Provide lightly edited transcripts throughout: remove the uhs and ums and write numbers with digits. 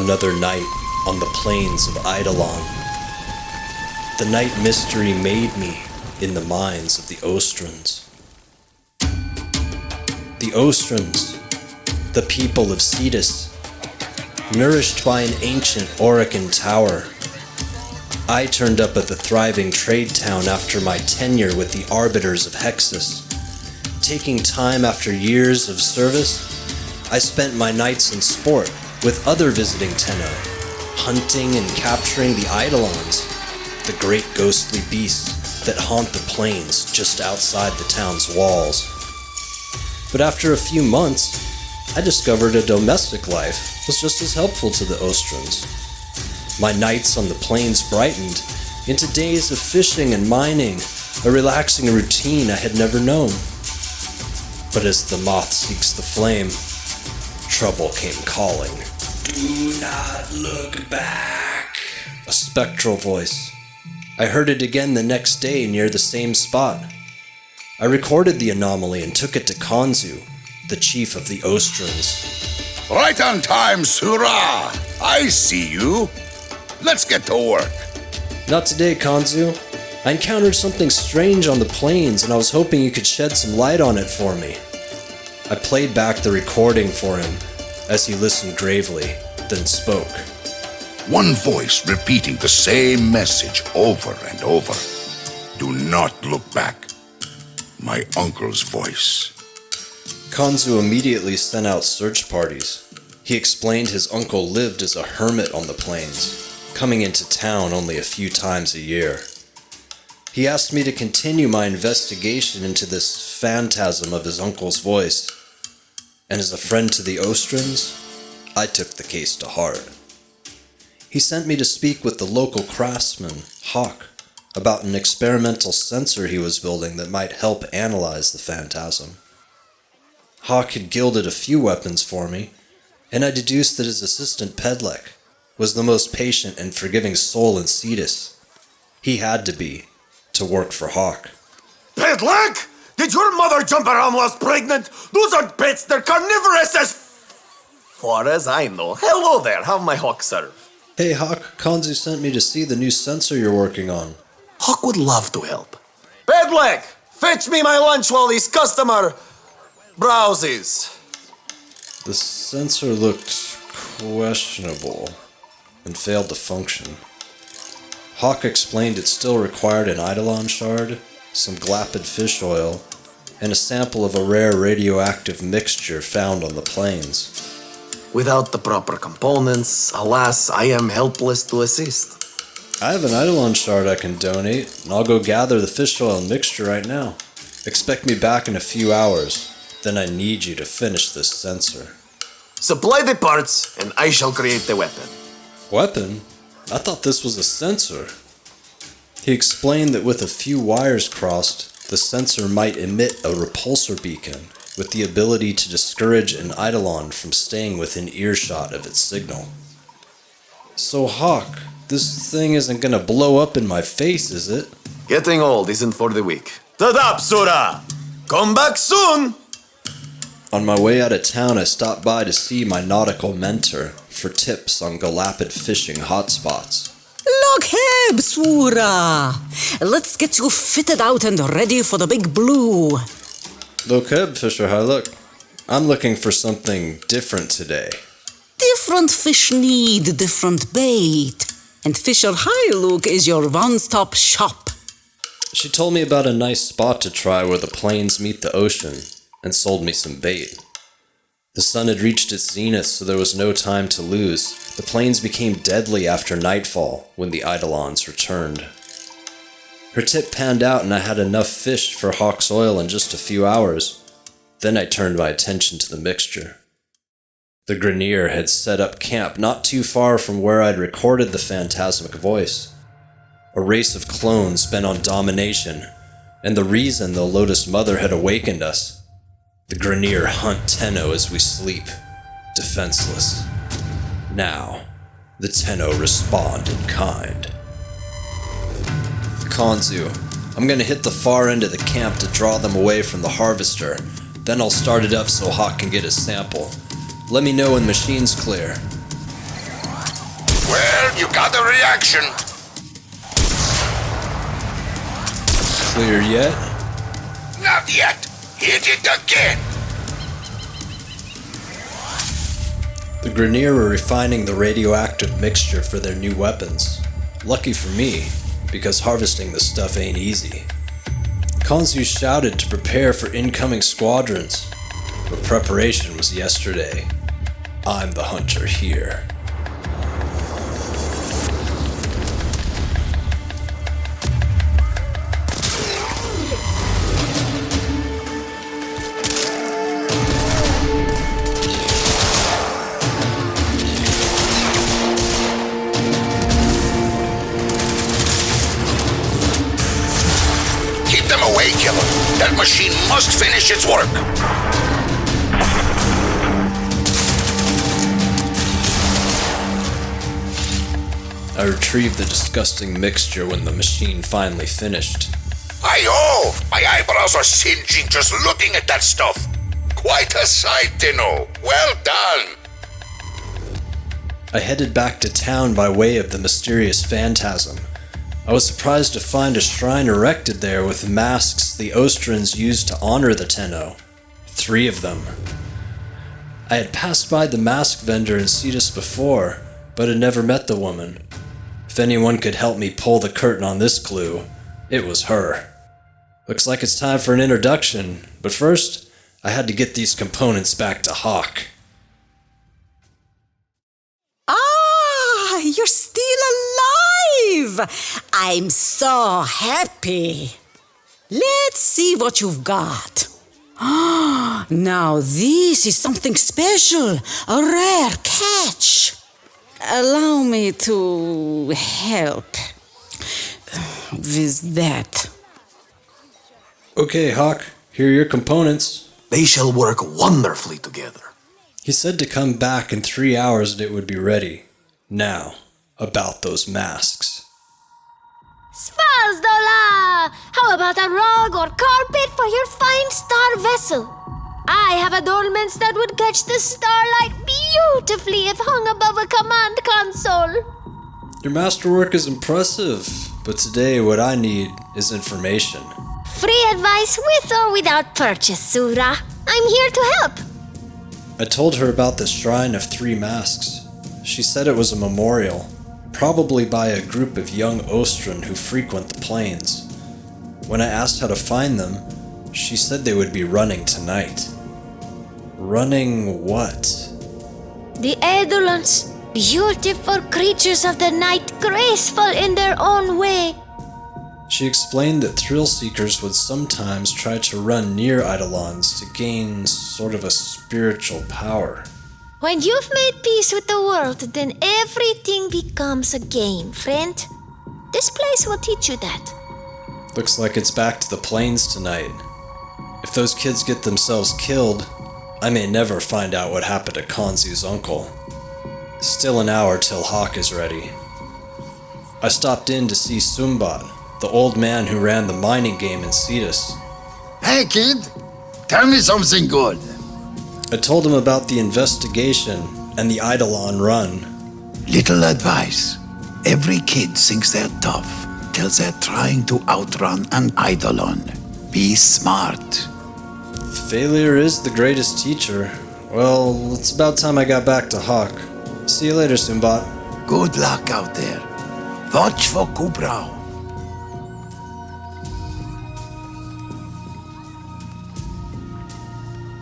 Another night on the plains of Eidolon. The night mystery made me in the minds of the Ostrans. The Ostrans, the people of Cetus, nourished by an ancient Orican tower. I turned up at the thriving trade town after my tenure with the Arbiters of Hexus. Taking time after years of service, I spent my nights in sport with other visiting Tenno, hunting and capturing the Eidolons, the great ghostly beasts that haunt the plains just outside the town's walls. But after a few months, I discovered a domestic life was just as helpful to the Ostrans. My nights on the plains brightened into days of fishing and mining, a relaxing routine I had never known. But as the moth seeks the flame, trouble came calling. Do not look back. A spectral voice. I heard it again the next day near the same spot. I recorded the anomaly and took it to Kanzu, the chief of the Ostrans. Right on time, Sura! I see you. Let's get to work. Not today, Kanzu. I encountered something strange on the plains and I was hoping you could shed some light on it for me. I played back the recording for him as he listened gravely, then spoke. One voice repeating the same message over and over. Do not look back. My uncle's voice. Kanzu immediately sent out search parties. He explained his uncle lived as a hermit on the plains, coming into town only a few times a year. He asked me to continue my investigation into this phantasm of his uncle's voice, and as a friend to the Ostrans, I took the case to heart. He sent me to speak with the local craftsman, Hawk, about an experimental sensor he was building that might help analyze the phantasm. Hawk had gilded a few weapons for me, and I deduced that his assistant Pedlek was the most patient and forgiving soul in Cetus. He had to be, to work for Hawk. Pedlek? Did your mother jump around whilst pregnant? Those aren't pets, they're carnivorous as... Far as I know. Hello there, how may Hawk serve? Hey Hawk, Kanzu sent me to see the new sensor you're working on. Hawk would love to help. Pedlek, fetch me my lunch while this customer browses. The sensor looked questionable and failed to function. Hawk explained it still required an Eidolon shard, some glapid fish oil, and a sample of a rare radioactive mixture found on the plains. Without the proper components, alas, I am helpless to assist. I have an Eidolon shard I can donate, and I'll go gather the fish oil mixture right now. Expect me back in a few hours, then I need you to finish this sensor. Supply the parts, and I shall create the weapon. Weapon? I thought this was a sensor. He explained that with a few wires crossed, the sensor might emit a repulsor beacon with the ability to discourage an Eidolon from staying within earshot of its signal. So Hawk, this thing isn't gonna blow up in my face, is it? Getting old isn't for the weak. Tadap, Sura! Come back soon! On my way out of town, I stopped by to see my nautical mentor for tips on galapid fishing hotspots. Look here, Sura! Let's get you fitted out and ready for the big blue. Look, Fisher High, look. I'm looking for something different today. Different fish need different bait. And Fisher High Look is your one-stop shop. She told me about a nice spot to try where the plains meet the ocean, and sold me some bait. The sun had reached its zenith, so there was no time to lose. The plains became deadly after nightfall when the Eidolons returned. Her tip panned out and I had enough fish for Hawk's oil in just a few hours. Then I turned my attention to the mixture. The Grenier had set up camp not too far from where I'd recorded the phantasmic voice. A race of clones bent on domination, and the reason the Lotus Mother had awakened us. The Grenier hunt Tenno as we sleep, defenseless. Now, the Tenno respond in kind. Kanzu, I'm gonna hit the far end of the camp to draw them away from the harvester. Then I'll start it up so Hawk can get his sample. Let me know when machine's clear. Well, you got a reaction. Clear yet? Not yet. Hit it again. The Grineer were refining the radioactive mixture for their new weapons. Lucky for me, because harvesting the stuff ain't easy. Kanzu shouted to prepare for incoming squadrons, but preparation was yesterday. I'm the hunter here. Keep them away, killer. That machine must finish its work. I retrieved the disgusting mixture when the machine finally finished. Hi-ho! My eyebrows are singeing just looking at that stuff. Quite a sight, Dino. Well done. I headed back to town by way of the mysterious phantasm. I was surprised to find a shrine erected there with masks the Ostrans used to honor the Tenno. 3 of them. I had passed by the mask vendor in Cetus before, but had never met the woman. If anyone could help me pull the curtain on this clue, it was her. Looks like it's time for an introduction, but first, I had to get these components back to Hawk. Ah, you're still alive! I'm so happy. Let's see what you've got. Now this is something special, a rare catch. Allow me to help with that. Okay, Hawk, here are your components. They shall work wonderfully together. He said to come back in 3 hours and it would be ready. Now, about those masks. Svazdola! How about a rug or carpet for your fine star vessel? I have adornments that would catch the starlight beautifully if hung above a command console. Your masterwork is impressive, but today what I need is information. Free advice with or without purchase, Sura. I'm here to help. I told her about the Shrine of 3 Masks. She said it was a memorial, probably by a group of young Ostran who frequent the plains. When I asked how to find them, she said they would be running tonight. Running what? The Eidolons, beautiful creatures of the night, graceful in their own way. She explained that thrill seekers would sometimes try to run near Eidolons to gain sort of a spiritual power. When you've made peace with the world, then everything becomes a game, friend. This place will teach you that. Looks like it's back to the plains tonight. If those kids get themselves killed, I may never find out what happened to Kanzu's uncle. Still an hour till Hawk is ready. I stopped in to see Sumbat, the old man who ran the mining game in Cetus. Hey kid, tell me something good. I told him about the investigation and the Eidolon run. Little advice. Every kid thinks they're tough till they're trying to outrun an Eidolon. Be smart. Failure is the greatest teacher. Well, it's about time I got back to Hawk. See you later, Sumbat. Good luck out there. Watch for Kubrau.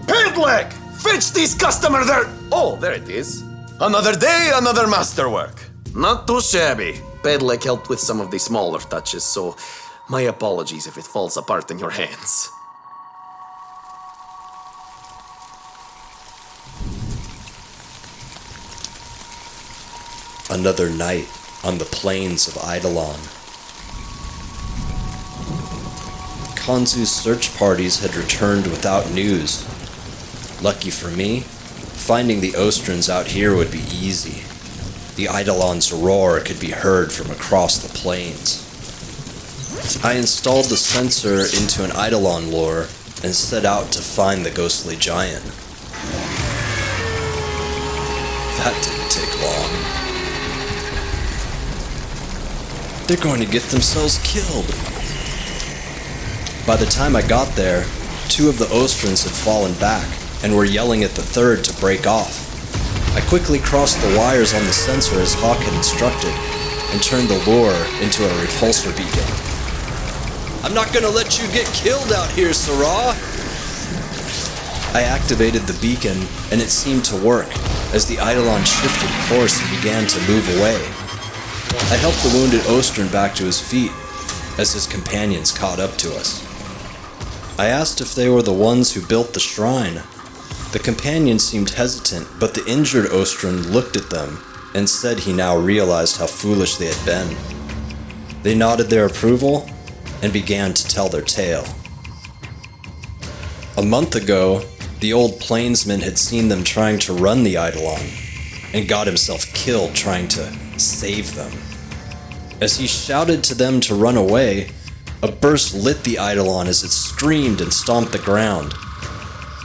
Pedleg! Fetch this customer there! Oh, there it is. Another day, another masterwork. Not too shabby. Pedleg helped with some of the smaller touches, so my apologies if it falls apart in your hands. Another night on the plains of Eidolon. Kanzu's search parties had returned without news. Lucky for me, finding the Ostrans out here would be easy. The Eidolon's roar could be heard from across the plains. I installed the sensor into an Eidolon lure and set out to find the ghostly giant. That didn't take long. They're going to get themselves killed. By the time I got there, 2 of the Ostrins had fallen back and were yelling at the third to break off. I quickly crossed the wires on the sensor as Hawk had instructed and turned the lure into a repulsor beacon. I'm not gonna let you get killed out here, Sarah! I activated the beacon and it seemed to work as the Eidolon shifted course and began to move away. I helped the wounded Ostrin back to his feet as his companions caught up to us. I asked if they were the ones who built the shrine. The companion seemed hesitant, but the injured Ostrin looked at them and said he now realized how foolish they had been. They nodded their approval and began to tell their tale. A month ago, the old plainsman had seen them trying to run the Eidolon and got himself killed trying to save them. As he shouted to them to run away, a burst lit the Eidolon as it screamed and stomped the ground.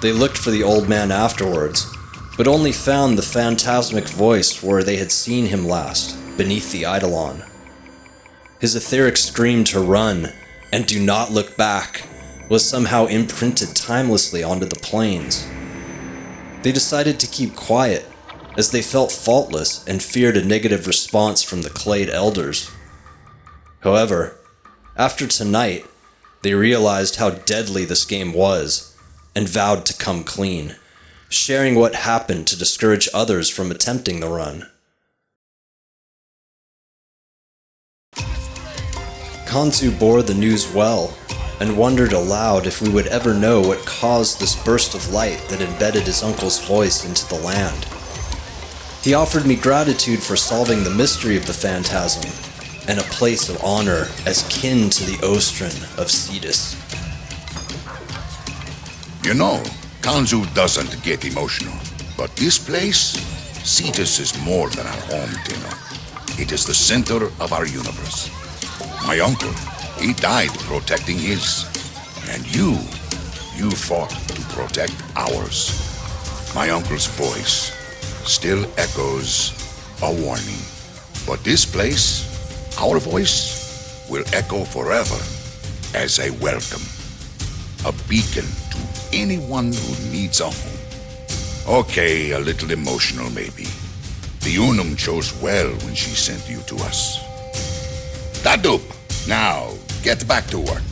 They looked for the old man afterwards, but only found the phantasmic voice where they had seen him last, beneath the Eidolon. His etheric scream to run and do not look back was somehow imprinted timelessly onto the plains. They decided to keep quiet, as they felt faultless and feared a negative response from the Clade elders. However, after tonight, they realized how deadly this game was, and vowed to come clean, sharing what happened to discourage others from attempting the run. Kanzu bore the news well, and wondered aloud if we would ever know what caused this burst of light that embedded his uncle's voice into the land. He offered me gratitude for solving the mystery of the phantasm, and a place of honor as kin to the Ostrin of Cetus. You know, Kanzu doesn't get emotional. But this place, Cetus is more than our home, Tino. It is the center of our universe. My uncle, he died protecting his. And you fought to protect ours. My uncle's voice still echoes a warning. But this place, our voice, will echo forever as a welcome. A beacon to anyone who needs a home. Okay, a little emotional maybe. The Unum chose well when she sent you to us. Dadup, now get back to work.